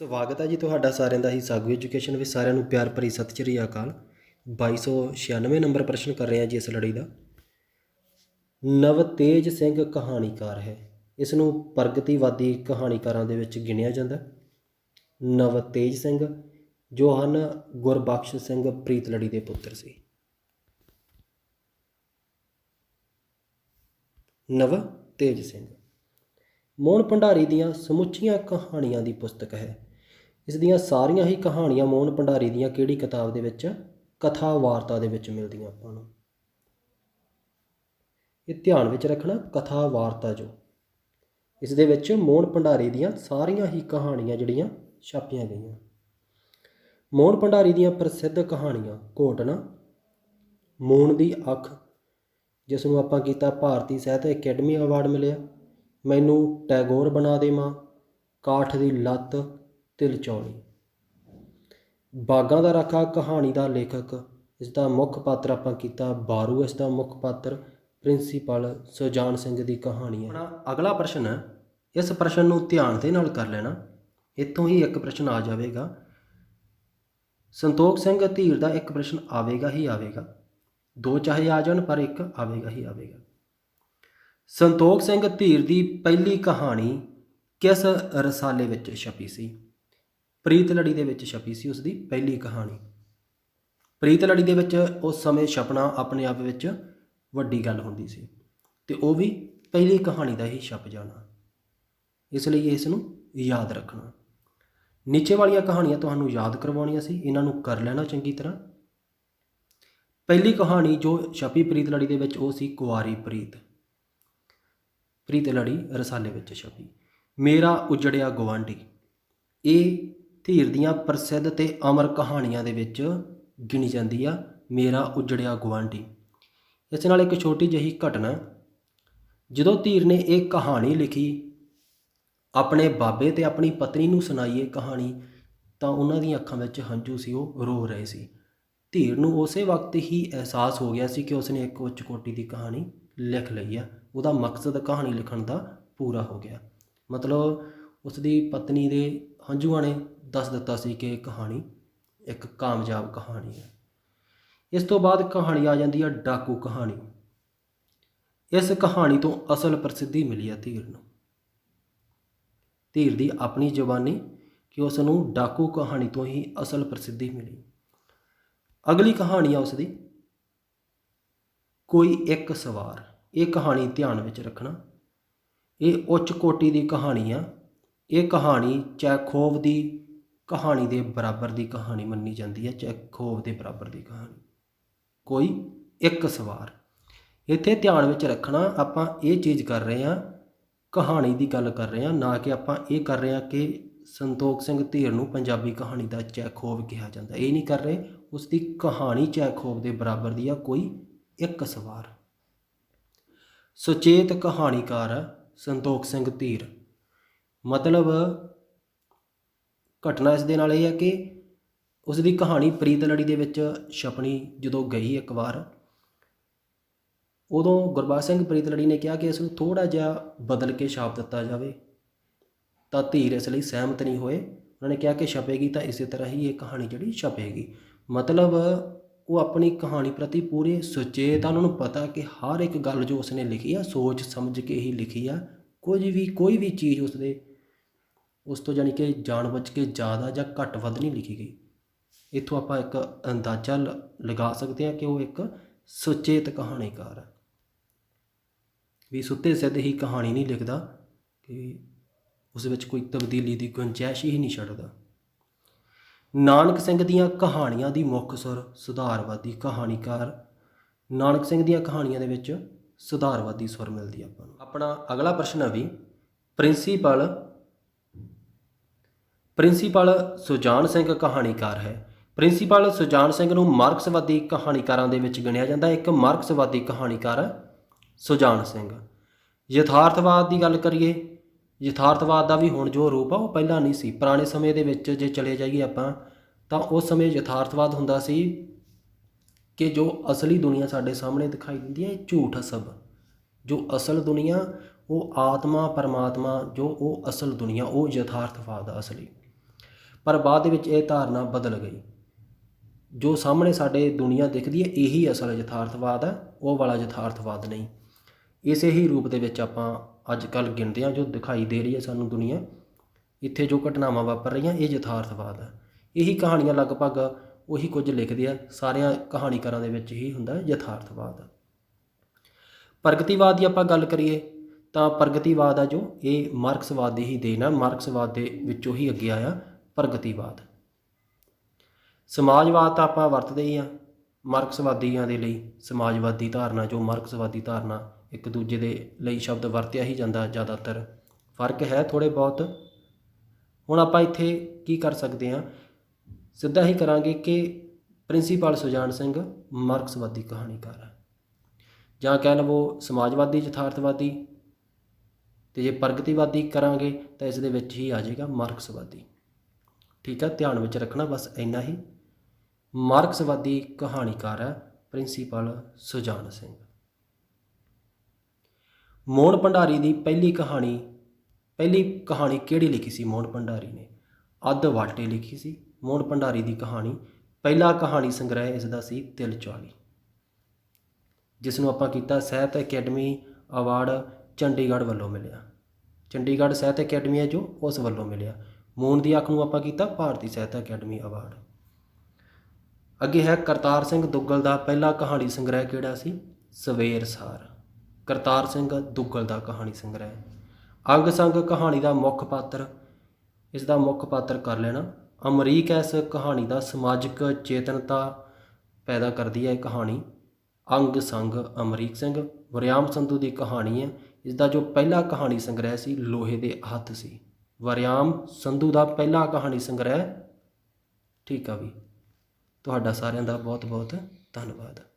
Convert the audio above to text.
ਸਵਾਗਤ ਹੈ ਜੀ ਤੁਹਾਡਾ ਸਾਰਿਆਂ ਦਾ ਹੀ ਸਾਗੂ ਐਜੂਕੇਸ਼ਨ ਵਿੱਚ। ਸਾਰਿਆਂ ਨੂੰ ਪਿਆਰ ਭਰੀ ਸਤਿ ਸ਼੍ਰੀ ਅਕਾਲ। 2296 ਨੰਬਰ ਪ੍ਰਸ਼ਨ ਕਰ ਰਹੇ ਹਾਂ ਜੀ ਇਸ ਲੜੀ ਦਾ। ਨਵਤੇਜ ਸਿੰਘ ਕਹਾਣੀਕਾਰ ਹੈ। ਇਸ ਨੂੰ ਪ੍ਰਗਤੀਵਾਦੀ ਕਹਾਣੀਕਾਰਾਂ ਦੇ ਵਿੱਚ ਗਿਣਿਆ ਜਾਂਦਾ। ਨਵਤੇਜ ਸਿੰਘ ਜੋ ਹਨ ਗੁਰਬਖਸ਼ ਸਿੰਘ ਪ੍ਰੀਤਲੜੀ ਦੇ ਪੁੱਤਰ ਸੀ। ਨਵਤੇਜ ਸਿੰਘ ਮੋਹਨ ਭੰਡਾਰੀ ਦੀਆਂ ਸਮੁੱਚੀਆਂ ਕਹਾਣੀਆਂ ਦੀ ਪੁਸਤਕ ਹੈ। ਇਸ ਦੀਆਂ ਸਾਰੀਆਂ ਹੀ ਕਹਾਣੀਆਂ ਮੋਹਨ ਭੰਡਾਰੀ ਦੀਆਂ ਕਿਹੜੀ ਕਿਤਾਬ ਦੇ ਵਿੱਚ? ਕਥਾ ਵਾਰਤਾ ਦੇ ਵਿੱਚ ਮਿਲਦੀਆਂ ਆਪਾਂ ਨੂੰ। ਇਹ ਧਿਆਨ ਵਿੱਚ ਰੱਖਣਾ, ਕਥਾ ਵਾਰਤਾ ਜੋ ਇਸ ਦੇ ਵਿੱਚ ਮੋਹਨ ਭੰਡਾਰੀ ਦੀਆਂ ਸਾਰੀਆਂ ਹੀ ਕਹਾਣੀਆਂ ਜਿਹੜੀਆਂ ਛਾਪੀਆਂ ਗਈਆਂ। ਮੋਹਨ ਭੰਡਾਰੀ ਦੀਆਂ ਪ੍ਰਸਿੱਧ ਕਹਾਣੀਆਂ ਘੋਟਣਾ, ਮੂਣ ਦੀ ਅੱਖ ਜਿਸ ਨੂੰ ਆਪਾਂ ਕੀਤਾ ਭਾਰਤੀ ਸਾਹਿਤ ਅਕੈਡਮੀ ਅਵਾਰਡ ਮਿਲਿਆ, ਮੈਨੂੰ ਟੈਗੋਰ ਬਣਾ ਦੇਵਾਂ, ਕਾਠ ਦੀ ਲੱਤ, ਤਿਲਚੌਲੀ। ਬਾਗਾਂ ਦਾ ਰਾਖਾ ਕਹਾਣੀ ਦਾ ਲੇਖਕ, ਇਸ ਦਾ ਮੁੱਖ ਪਾਤਰ ਆਪਾਂ ਕੀਤਾ ਬਾਰੂ, ਇਸ ਦਾ ਮੁੱਖ ਪਾਤਰ ਪ੍ਰਿੰਸੀਪਲ ਸੁਜਾਨ ਸਿੰਘ ਦੀ ਕਹਾਣੀ ਹੈ। ਆਪਣਾ ਅਗਲਾ ਪ੍ਰਸ਼ਨ ਹੈ, ਇਸ ਪ੍ਰਸ਼ਨ ਨੂੰ ਧਿਆਨ ਦੇ ਨਾਲ ਕਰ ਲੈਣਾ, ਇੱਥੋਂ ਹੀ ਇੱਕ ਪ੍ਰਸ਼ਨ ਆ ਜਾਵੇਗਾ। ਸੰਤੋਖ ਸਿੰਘ ਧੀਰ ਦਾ ਇੱਕ ਪ੍ਰਸ਼ਨ ਆਵੇਗਾ ਹੀ ਆਵੇਗਾ, ਦੋ ਚਾਹੇ ਆ ਜਾਣ ਪਰ ਇੱਕ ਆਵੇਗਾ ਹੀ ਆਵੇਗਾ। ਸੰਤੋਖ ਸਿੰਘ ਧੀਰ ਦੀ ਪਹਿਲੀ ਕਹਾਣੀ ਕਿਸ ਰਸਾਲੇ ਵਿੱਚ ਛਪੀ ਸੀ? ਪ੍ਰੀਤਲੜੀ ਦੇ ਵਿੱਚ ਛਪੀ ਸੀ। ਉਸ ਦੀ ਪਹਿਲੀ ਕਹਾਣੀ ਪ੍ਰੀਤਲੜੀ ਦੇ ਵਿੱਚ ਉਸ ਸਮੇਂ ਛਪਣਾ ਆਪਣੇ ਆਪ ਵਿੱਚ ਵੱਡੀ ਗੱਲ ਹੁੰਦੀ ਸੀ, ਅਤੇ ਉਹ ਵੀ ਪਹਿਲੀ ਕਹਾਣੀ ਦਾ ਹੀ ਛਪ ਜਾਣਾ। ਇਸ ਲਈ ਇਸ ਨੂੰ ਯਾਦ ਰੱਖਣਾ। ਨੀਚੇ ਵਾਲੀਆਂ ਕਹਾਣੀਆਂ ਤੁਹਾਨੂੰ ਯਾਦ ਕਰਵਾਉਣੀਆਂ ਸੀ, ਇਹਨਾਂ ਨੂੰ ਕਰ ਲੈਣਾ ਚੰਗੀ ਤਰ੍ਹਾਂ। ਪਹਿਲੀ ਕਹਾਣੀ ਜੋ ਛਪੀ ਪ੍ਰੀਤਲੜੀ ਦੇ ਵਿੱਚ ਉਹ ਸੀ ਕੁਆਰੀ ਪ੍ਰੀਤ। ਪ੍ਰੀਤਲੜੀ ਰਸਾਲੇ ਵਿੱਚ ਛਪੀ। ਮੇਰਾ ਉਜੜਿਆ ਗੁਆਂਢੀ, ਇਹ ਧੀਰ ਦੀਆਂ ਪ੍ਰਸਿੱਧ ਅਤੇ ਅਮਰ ਕਹਾਣੀਆਂ ਦੇ ਵਿੱਚ ਗਿਣੀ ਜਾਂਦੀ ਆ। ਮੇਰਾ ਉਜੜਿਆ ਗੁਆਂਢੀ। ਇਸ ਨਾਲ ਇੱਕ ਛੋਟੀ ਜਿਹੀ ਘਟਨਾ, ਜਦੋਂ ਧੀਰ ਨੇ ਇਹ ਕਹਾਣੀ ਲਿਖੀ, ਆਪਣੇ ਬਾਬੇ ਅਤੇ ਆਪਣੀ ਪਤਨੀ ਨੂੰ ਸੁਣਾਈ ਇਹ ਕਹਾਣੀ, ਤਾਂ ਉਹਨਾਂ ਦੀਆਂ ਅੱਖਾਂ ਵਿੱਚ ਹੰਝੂ ਸੀ, ਉਹ ਰੋ ਰਹੇ ਸੀ। ਧੀਰ ਨੂੰ ਉਸੇ ਵਕਤ ਹੀ ਅਹਿਸਾਸ ਹੋ ਗਿਆ ਸੀ ਕਿ ਉਸਨੇ ਇੱਕ ਉੱਚ ਕੋਟੀ ਦੀ ਕਹਾਣੀ ਲਿਖ ਲਈ ਆ। ਉਹਦਾ ਮਕਸਦ ਕਹਾਣੀ ਲਿਖਣ ਦਾ ਪੂਰਾ ਹੋ ਗਿਆ। ਮਤਲਬ ਉਸ ਦੀ ਪਤਨੀ ਦੇ ਹੰਝੂਆਂ ਨੇ ਦੱਸ ਦਿੱਤਾ ਸੀ ਕਿ ਇਹ ਕਹਾਣੀ ਇੱਕ ਕਾਮਯਾਬ ਕਹਾਣੀ ਹੈ। ਇਸ ਤੋਂ ਬਾਅਦ ਕਹਾਣੀ ਆ ਜਾਂਦੀ ਹੈ ਡਾਕੂ ਕਹਾਣੀ। ਇਸ ਕਹਾਣੀ ਤੋਂ ਅਸਲ ਪ੍ਰਸਿੱਧੀ ਮਿਲੀ ਹੈ ਧੀਰ ਨੂੰ। ਧੀਰ ਦੀ ਆਪਣੀ ਜ਼ੁਬਾਨੀ ਕਿ ਉਸ ਨੂੰ ਡਾਕੂ ਕਹਾਣੀ ਤੋਂ ਹੀ ਅਸਲ ਪ੍ਰਸਿੱਧੀ ਮਿਲੀ। ਅਗਲੀ ਕਹਾਣੀ ਆ ਉਸ ਦੀ ਕੋਈ ਇੱਕ ਸਵਾਰ। ਇਹ ਕਹਾਣੀ ਧਿਆਨ ਵਿੱਚ ਰੱਖਣਾ, ਇਹ ਉੱਚ ਕੋਟੀ ਦੀ ਕਹਾਣੀ ਆ। ਇਹ ਕਹਾਣੀ ਚੈਖੋਵ ਦੀ ਕਹਾਣੀ ਦੇ ਬਰਾਬਰ ਦੀ ਕਹਾਣੀ ਮੰਨੀ ਜਾਂਦੀ ਹੈ। ਚੈਖੋਵ ਦੇ ਬਰਾਬਰ ਦੀ ਕਹਾਣੀ ਕੋਈ ਇੱਕ ਸਵਾਰ। ਇੱਥੇ ਧਿਆਨ ਵਿੱਚ ਰੱਖਣਾ, ਆਪਾਂ ਇਹ ਚੀਜ਼ ਕਰ ਰਹੇ ਹਾਂ, ਕਹਾਣੀ ਦੀ ਗੱਲ ਕਰ ਰਹੇ ਹਾਂ, ਨਾ ਕਿ ਆਪਾਂ ਇਹ ਕਰ ਰਹੇ ਹਾਂ ਕਿ ਸੰਤੋਖ ਸਿੰਘ ਧੀਰ ਨੂੰ ਪੰਜਾਬੀ ਕਹਾਣੀ ਦਾ ਚੈਖੋਵ ਕਿਹਾ ਜਾਂਦਾ। ਇਹ ਨਹੀਂ ਕਰ ਰਹੇ। ਉਸ ਦੀ ਕਹਾਣੀ ਚੈਖੋਵ ਦੇ ਬਰਾਬਰ ਦੀ ਆ, ਕੋਈ ਇੱਕ ਸਵਾਰ। ਸੁਚੇਤ ਕਹਾਣੀਕਾਰ ਸੰਤੋਖ ਸਿੰਘ ਧੀਰ। ਮਤਲਬ ਘਟਨਾ ਇਸ ਦੇ ਨਾਲ ਇਹ ਹੈ ਕਿ ਉਸ ਦੀ ਕਹਾਣੀ ਪ੍ਰੀਤਲੜੀ ਦੇ ਵਿੱਚ ਛਪਣੀ ਜਦੋਂ ਗਈ ਇੱਕ ਵਾਰ, ਉਦੋਂ ਗੁਰਬਖਸ਼ ਸਿੰਘ ਪ੍ਰੀਤਲੜੀ ਨੇ ਕਿਹਾ ਕਿ ਇਸ ਨੂੰ ਥੋੜ੍ਹਾ ਜਿਹਾ ਬਦਲ ਕੇ ਛਾਪ ਦਿੱਤਾ ਜਾਵੇ, ਤਾਂ ਧੀਰ ਇਸ ਲਈ ਸਹਿਮਤ ਨਹੀਂ ਹੋਏ। ਉਹਨਾਂ ਨੇ ਕਿਹਾ ਕਿ ਛਪੇਗੀ ਤਾਂ ਇਸੇ ਤਰ੍ਹਾਂ ਹੀ ਇਹ ਕਹਾਣੀ ਜਿਹੜੀ ਛਪੇਗੀ। ਮਤਲਬ ਉਹ ਆਪਣੀ ਕਹਾਣੀ ਪ੍ਰਤੀ ਪੂਰੇ ਸੁਚੇਤ ਆ। ਉਹਨਾਂ ਨੂੰ ਪਤਾ ਕਿ ਹਰ ਇੱਕ ਗੱਲ ਜੋ ਉਸਨੇ ਲਿਖੀ ਆ ਸੋਚ ਸਮਝ ਕੇ ਹੀ ਲਿਖੀ ਆ। ਕੋਈ ਵੀ ਚੀਜ਼ ਉਸ ਤੋਂ ਜਾਣੀ ਕਿ ਜਾਣ-ਬੁੱਝ ਕੇ ਜ਼ਿਆਦਾ ਜਾਂ ਘੱਟ ਵੱਧ ਨਹੀਂ ਲਿਖੀ ਗਈ। ਇੱਥੋਂ ਆਪਾਂ ਇੱਕ ਅੰਦਾਜ਼ਾ ਲਗਾ ਸਕਦੇ ਹਾਂ ਕਿ ਉਹ ਇੱਕ ਸੁਚੇਤ ਕਹਾਣੀਕਾਰ ਹੈ। ਵੀ ਸੁੱਤੇ ਸਿੱਧ ਹੀ ਕਹਾਣੀ ਨਹੀਂ ਲਿਖਦਾ, ਕਿ ਉਸ ਵਿੱਚ ਕੋਈ ਤਬਦੀਲੀ ਦੀ ਗੁੰਜਾਇਸ਼ ਹੀ ਨਹੀਂ ਛੱਡਦਾ। ਨਾਨਕ ਸਿੰਘ ਦੀਆਂ ਕਹਾਣੀਆਂ ਦੀ ਮੁੱਖ ਸੁਰ ਸੁਧਾਰਵਾਦੀ ਕਹਾਣੀਕਾਰ। ਨਾਨਕ ਸਿੰਘ ਦੀਆਂ ਕਹਾਣੀਆਂ ਦੇ ਵਿੱਚ ਸੁਧਾਰਵਾਦੀ ਸੁਰ ਮਿਲਦੀ ਆਪਾਂ ਨੂੰ। ਆਪਣਾ ਅਗਲਾ ਪ੍ਰਸ਼ਨ ਹੈ ਵੀ ਪ੍ਰਿੰਸੀਪਲ ਸੁਜਾਨ ਸਿੰਘ ਕਹਾਣੀਕਾਰ ਹੈ। ਪ੍ਰਿੰਸੀਪਲ ਸੁਜਾਨ ਸਿੰਘ ਨੂੰ ਮਾਰਕਸਵਾਦੀ ਕਹਾਣੀਕਾਰਾਂ ਦੇ ਵਿੱਚ ਗਿਣਿਆ ਜਾਂਦਾ। ਇੱਕ ਮਾਰਕਸਵਾਦੀ ਕਹਾਣੀਕਾਰ ਸੁਜਾਨ ਸਿੰਘ। ਯਥਾਰਥਵਾਦ ਦੀ ਗੱਲ ਕਰੀਏ, ਯਥਾਰਥਵਾਦ ਦਾ ਵੀ ਹੁਣ ਜੋ ਰੂਪ ਆ ਉਹ ਪਹਿਲਾਂ ਨਹੀਂ ਸੀ। ਪੁਰਾਣੇ ਸਮੇਂ ਦੇ ਵਿੱਚ ਜੇ ਚਲੇ ਜਾਈਏ ਆਪਾਂ, ਤਾਂ ਉਸ ਸਮੇਂ ਯਥਾਰਥਵਾਦ ਹੁੰਦਾ ਸੀ ਕਿ ਜੋ ਅਸਲੀ ਦੁਨੀਆ ਸਾਡੇ ਸਾਹਮਣੇ ਦਿਖਾਈ ਦਿੰਦੀ ਹੈ ਇਹ ਝੂਠ ਸਭ। ਜੋ ਅਸਲ ਦੁਨੀਆ ਉਹ ਆਤਮਾ ਪਰਮਾਤਮਾ, ਜੋ ਉਹ ਅਸਲ ਦੁਨੀਆ ਉਹ ਯਥਾਰਥਵਾਦ ਆ ਅਸਲੀ। ਪਰ ਬਾਅਦ ਦੇ ਵਿੱਚ ਇਹ ਧਾਰਨਾ ਬਦਲ ਗਈ। ਜੋ ਸਾਹਮਣੇ ਸਾਡੇ ਦੁਨੀਆ ਦਿਖਦੀ ਹੈ ਇਹੀ ਅਸਲ ਯਥਾਰਥਵਾਦ ਹੈ, ਉਹ ਵਾਲਾ ਯਥਾਰਥਵਾਦ ਨਹੀਂ। ਇਸੇ ਹੀ ਰੂਪ ਦੇ ਵਿੱਚ ਆਪਾਂ ਅੱਜ ਕੱਲ੍ਹ ਗਿਣਦੇ ਹਾਂ ਜੋ ਦਿਖਾਈ ਦੇ ਰਹੀ ਹੈ ਸਾਨੂੰ ਦੁਨੀਆ, ਇੱਥੇ ਜੋ ਘਟਨਾਵਾਂ ਵਾਪਰ ਰਹੀਆਂ ਇਹ ਯਥਾਰਥਵਾਦ ਹੈ। ਇਹੀ ਕਹਾਣੀਆਂ ਲਗਭਗ ਉਹੀ ਕੁਝ ਲਿਖਦੇ ਆ, ਸਾਰਿਆਂ ਕਹਾਣੀਕਾਰਾਂ ਦੇ ਵਿੱਚ ਹੀ ਹੁੰਦਾ ਯਥਾਰਥਵਾਦ। ਪ੍ਰਗਤੀਵਾਦ ਦੀ ਆਪਾਂ ਗੱਲ ਕਰੀਏ ਤਾਂ ਪ੍ਰਗਤੀਵਾਦ ਆ ਜੋ ਇਹ ਮਾਰਕਸਵਾਦ ਦੀ ਹੀ ਦੇਣ ਆ, ਮਾਰਕਸਵਾਦ ਦੇ ਵਿੱਚੋਂ ਹੀ ਅੱਗੇ ਆਇਆ ਪ੍ਰਗਤੀਵਾਦ। ਸਮਾਜਵਾਦ ਤਾਂ ਆਪਾਂ ਵਰਤਦੇ ਹੀ ਹਾਂ, ਮਾਰਕਸਵਾਦੀਆਂ ਦੇ ਲਈ ਸਮਾਜਵਾਦੀ ਧਾਰਨਾ ਜੋ ਮਾਰਕਸਵਾਦੀ ਧਾਰਨਾ ਇੱਕ ਦੂਜੇ ਦੇ ਲਈ ਸ਼ਬਦ ਵਰਤਿਆ ਹੀ ਜਾਂਦਾ, ਜ਼ਿਆਦਾਤਰ ਫਰਕ ਹੈ ਥੋੜ੍ਹੇ ਬਹੁਤ। ਹੁਣ ਆਪਾਂ ਇੱਥੇ ਕੀ ਕਰ ਸਕਦੇ ਹਾਂ, ਸਿੱਧਾ ਹੀ ਕਰਾਂਗੇ ਕਿ ਪ੍ਰਿੰਸੀਪਲ ਸੁਜਾਨ ਸਿੰਘ ਮਾਰਕਸਵਾਦੀ ਕਹਾਣੀਕਾਰ ਹੈ, ਜਾਂ ਕਹਿ ਲਵੋ ਸਮਾਜਵਾਦੀ ਯਥਾਰਥਵਾਦੀ, ਅਤੇ ਜੇ ਪ੍ਰਗਤੀਵਾਦੀ ਕਰਾਂਗੇ ਤਾਂ ਇਸ ਦੇ ਵਿੱਚ ਹੀ ਆ ਜਾਏਗਾ ਮਾਰਕਸਵਾਦੀ। ਠੀਕ ਹੈ, ਧਿਆਨ ਵਿੱਚ ਰੱਖਣਾ ਬਸ ਇੰਨਾ ਹੀ। ਮਾਰਕਸਵਾਦੀ ਕਹਾਣੀਕਾਰ ਹੈ ਪ੍ਰਿੰਸੀਪਲ ਸੁਜਾਨ ਸਿੰਘ। ਮੋਹਨ ਭੰਡਾਰੀ ਦੀ ਪਹਿਲੀ ਕਹਾਣੀ ਕਿਹੜੀ ਲਿਖੀ ਸੀ? ਮੋਹਨ ਭੰਡਾਰੀ ਨੇ ਅੱਧ ਵਾਟੇ ਲਿਖੀ ਸੀ। ਮੋਹਨ ਭੰਡਾਰੀ ਦੀ ਕਹਾਣੀ, ਪਹਿਲਾ ਕਹਾਣੀ ਸੰਗ੍ਰਹਿ ਇਸ ਦਾ ਸੀ ਤਿਲ 40, ਜਿਸ ਨੂੰ ਆਪਾਂ ਕੀਤਾ ਸਾਹਿਤ ਅਕੈਡਮੀ ਅਵਾਰਡ ਚੰਡੀਗੜ੍ਹ ਵੱਲੋਂ ਮਿਲਿਆ। ਚੰਡੀਗੜ੍ਹ ਸਾਹਿਤ ਅਕੈਡਮੀ ਹੈ ਜੋ ਉਸ ਵੱਲੋਂ ਮਿਲਿਆ। ਮੋਹਨ ਦੀ ਅੱਖ ਨੂੰ ਆਪਾਂ ਕੀਤਾ ਭਾਰਤੀ ਸਾਹਿਤ ਅਕੈਡਮੀ ਅਵਾਰਡ। ਅੱਗੇ ਹੈ ਕਰਤਾਰ ਸਿੰਘ ਦੁੱਗਲ ਦਾ ਪਹਿਲਾ ਕਹਾਣੀ ਸੰਗ੍ਰਹਿ ਕਿਹੜਾ ਸੀ? ਸਵੇਰ ਸਾਰ। ਕਰਤਾਰ ਸਿੰਘ ਦੁੱਗਲ ਦਾ ਕਹਾਣੀ ਸੰਗ੍ਰਹਿ। ਅੰਗ ਸੰਗ ਕਹਾਣੀ ਦਾ ਮੁੱਖ ਪਾਤਰ, ਇਸ ਦਾ ਮੁੱਖ ਪਾਤਰ ਕਰ ਲੈਣਾ ਅਮਰੀਕ। ਇਸ ਕਹਾਣੀ ਦਾ ਸਮਾਜਿਕ ਚੇਤਨਤਾ ਪੈਦਾ ਕਰਦੀ ਹੈ ਇਹ ਕਹਾਣੀ। ਅੰਗ ਸੰਗ ਅਮਰੀਕ ਸਿੰਘ। ਵਰਿਆਮ ਸੰਧੂ ਦੀ ਕਹਾਣੀ ਹੈ, ਇਸ ਦਾ ਜੋ ਪਹਿਲਾ ਕਹਾਣੀ ਸੰਗ੍ਰਹਿ ਸੀ ਲੋਹੇ ਦੇ ਹੱਥ ਸੀ। ਵਰਿਆਮ ਸੰਧੂ ਦਾ ਪਹਿਲਾ ਕਹਾਣੀ ਸੰਗ੍ਰਹਿ। ਠੀਕ ਆ ਵੀ, ਤੁਹਾਡਾ ਸਾਰਿਆਂ ਦਾ ਬਹੁਤ ਬਹੁਤ ਧੰਨਵਾਦ।